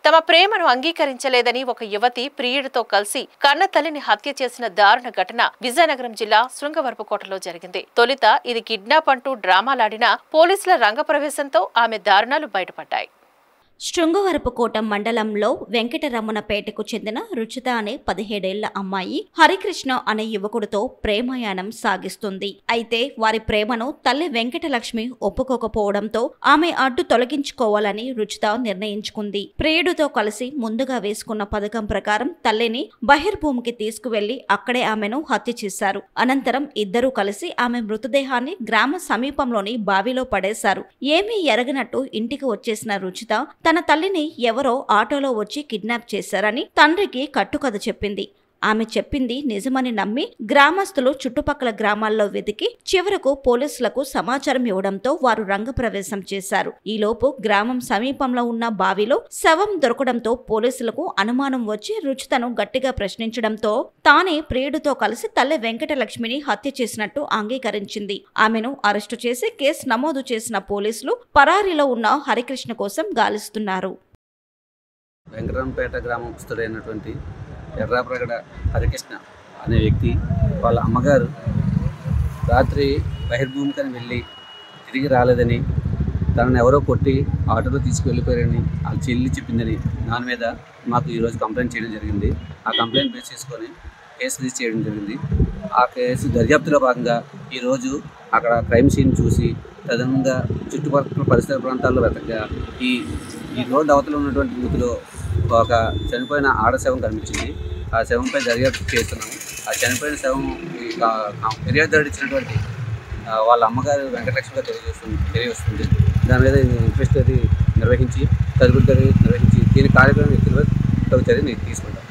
తమ ప్రేమను అంగీకరించలేదని ఒక యువతి ప్రియుడితో కలిసి కన్న తల్లిని హత్య చేసిన దారుణ ఘటన విజయనగరం జిల్లా శృంగవరపుకోటలో జరిగింది. తొలుత ఇది కిడ్నాప్ అంటూ డ్రామాలాడిన పోలీసుల రంగప్రవేశంతో ఆమె దారుణాలు బయటపడ్డాయి. శృంగవరపుకోట మండలంలో వెంకటరమణపేటకు చెందిన రుచిత అనే 17 ఏళ్ల అమ్మాయి హరికృష్ణ అనే యువకుడితో ప్రేమయానం సాగిస్తుంది. అయితే వారి ప్రేమను తల్లి వెంకటలక్ష్మి ఒప్పుకోకపోవడంతో ఆమె అడ్డు తొలగించుకోవాలని రుచిత నిర్ణయించుకుంది. ప్రియుడితో కలిసి ముందుగా వేసుకున్న పథకం ప్రకారం తల్లిని బహిర్భూమికి తీసుకువెళ్లి అక్కడే ఆమెను హత్య చేశారు. అనంతరం ఇద్దరూ కలిసి ఆమె మృతదేహాన్ని గ్రామ సమీపంలోని బావిలో పడేశారు. ఏమీ ఎరగనట్టు ఇంటికి వచ్చేసిన రుచిత తన తల్లిని ఎవరో ఆటోలో వచ్చి కిడ్నాప్ చేశారని తండ్రికి కట్టుకథ చెప్పింది. ఆమె చెప్పింది నిజమని నమ్మి గ్రామస్తులు చుట్టుపక్కల గ్రామాల్లో వెతికి చివరకు పోలీసులకు సమాచారం ఇవ్వడంతో వారు రంగప్రవేశం చేశారు. ఈలోపు గ్రామం సమీపంలో ఉన్న బావిలో శవం దొరకడంతో పోలీసులకు అనుమానం వచ్చి రుచితను గట్టిగా ప్రశ్నించడంతో తానే ప్రియుడితో కలిసి తల్లి వెంకటలక్ష్మిని హత్య చేసినట్టు అంగీకరించింది. ఆమెను అరెస్టు చేసి కేసు నమోదు చేసిన పోలీసులు పరారీలో ఉన్న హరికృష్ణ కోసం గాలిస్తున్నారు. వెంకటరాంపేట గ్రామస్తుడైనటువంటి ఎర్రాప్రగడ హరికృష్ణ అనే వ్యక్తి వాళ్ళ అమ్మగారు రాత్రి బహిర్భూమికని వెళ్ళి తిరిగి రాలేదని, తనను ఎవరో కొట్టి ఆటోలో తీసుకువెళ్ళిపోయారని వాళ్ళ చెల్లి చెప్పిందని దాని మీద మాకు ఈరోజు కంప్లైంట్ చేయడం జరిగింది. ఆ కంప్లైంట్ బేస్ చేసుకొని కేసు రిజిస్టర్ చేయడం జరిగింది. ఆ కేసు దర్యాప్తులో భాగంగా ఈరోజు అక్కడ క్రైమ్ సీన్ చూసి తదనంగా చుట్టుపక్కల పరిసర ప్రాంతాల్లో వెతకగా ఈ రోడ్డు అవతల ఉన్నటువంటి బూతులో ఒక చనిపోయిన ఆడ శవం కనిపించింది. ఆ శవంపై దర్యాప్తు చేస్తున్నాము. ఆ చనిపోయిన శవం ఫిర్యాదు ఇచ్చినటువంటి వాళ్ళ అమ్మగారు వెంకటలక్ష్మిగా తెలియవస్తుంది. దాని మీద ఇన్వెస్టిగేషన్ నిర్వహించి తదుపరి నిర్వహించి దీని కార్యక్రమం వ్యక్తులపై చర్య తీసుకుంటాం.